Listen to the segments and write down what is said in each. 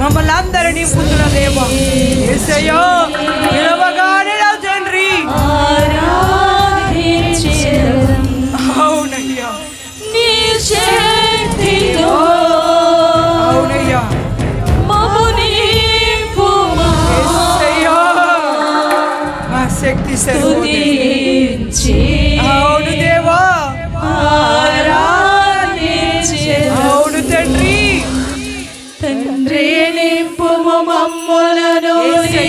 మమ్మల్ని అందరినీ పుత్రుల దేవా యేసయ్యా పిలవగానే నా తండ్రి అవునయ్యా నీ శక్తితో అవునయ్యా మమ్ము నింపుమా యేసయ్యా మా శక్తి స్తుతించి అవును దేవా ఆరాధించెదము అవును తండ్రి తండ్రి నింపుము మమ్ములను నీ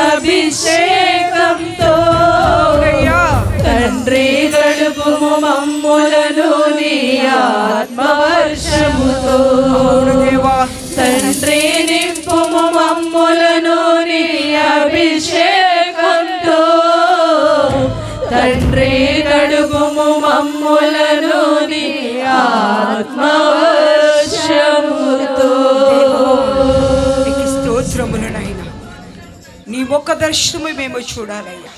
అభిషేకంతో తండ్రి గడుపుము మమ్ములను నీ ఆత్మవర్షముతో తండ్రి నింపుము మమ్ములను నీ అభిషేకంతో తండ్రి గడుపుము మమ్ములను నీ ఆత్మవర్షముతో స్తోత్రములనైనా నీ ఒక్క దర్శనము మేము చూడాలయ్యా.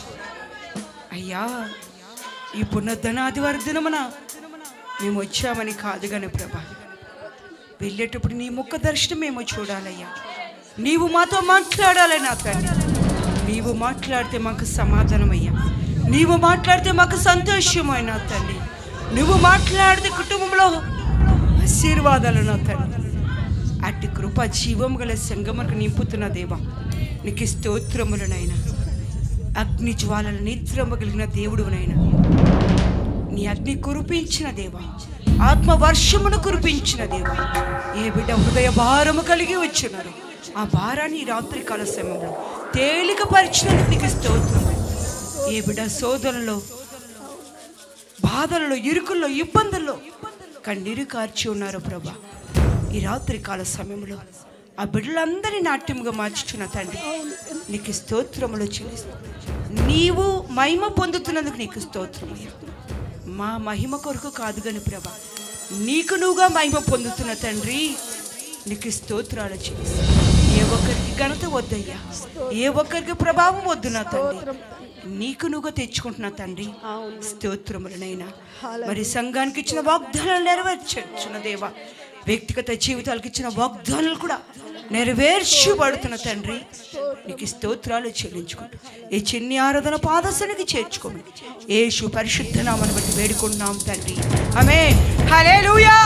అయ్యా ఈ పునర్ధనాదివారి దినమున మేము వచ్చామని కాదు కానీ ప్రభా, వెళ్ళేటప్పుడు నీ ముఖ దర్శనం మేము చూడాలయ్యా. నీవు మాతో మాట్లాడాలి నా తండ్రి. నీవు మాట్లాడితే మాకు సమాధానమయ్యా, నీవు మాట్లాడితే మాకు సంతోషమైన తండ్రి, నువ్వు మాట్లాడితే కుటుంబంలో ఆశీర్వాదాలు నా తండ్రి. అట్టి కృప జీవం గల సంగమకు నింపుతున్న దేవా నీకు స్తోత్రములనైనా. అగ్ని జ్వాలల నిద్రమ కలిగిన దేవుడునైనా, నీ అగ్ని కురిపించిన దేవా, ఆత్మ వర్షమును కురిపించిన దేవా, ఏ బిడ్డ హృదయ భారము కలిగి వచ్చినారు ఆ భారాన్ని ఈ రాత్రి కాల సమయంలో తేలిక పరిచినందుకు నీకు స్తోత్రం. ఏ బిడ్డ శోధనలో, బాధలలో, ఇరుకుల్లో, ఇబ్బందుల్లో కన్నీరు కార్చి ఉన్నారు ప్రభా, ఈ రాత్రి కాల సమయంలో ఆ బిడ్డలందరినీ నాట్యముగా మార్చుచున్న తండ్రి నీకు స్తోత్రములు చెల్లిస్తూ, నీవు మహిమ పొందుతున్నందుకు నీకు స్తోత్రమయ్యా. మా మహిమ కొరకు కాదు కానీ ప్రభా, నీకు నువ్వుగా మహిమ పొందుతున్న తండ్రి నీకు స్తోత్రాలు చెల్లిస్తూ, ఏ ఒక్కరికి ఘనత వద్దయ్యా, ఏ ఒక్కరికి ప్రభావం వద్దు నా తండ్రి, నీకు నువ్వుగా తెచ్చుకుంటున్నా తండ్రి స్తోత్రములనైనా. మరి సంఘానికి ఇచ్చిన వాగ్దానాలు నెరవేర్చున్న దేవా, వ్యక్తిగత జీవితాలకు ఇచ్చిన వాగ్దానాలు కూడా నెరవేర్చబడుతున్న తండ్రి నీకు స్తోత్రాలు చెల్లించుకుంటూ ఈ చిన్ని ఆరాధన పాదసనికి చేర్చుకోమని యేసు పరిశుద్ధ నామమును బట్టి వేడుకుంటున్నాం తండ్రి. ఆమేన్. హల్లెలూయా.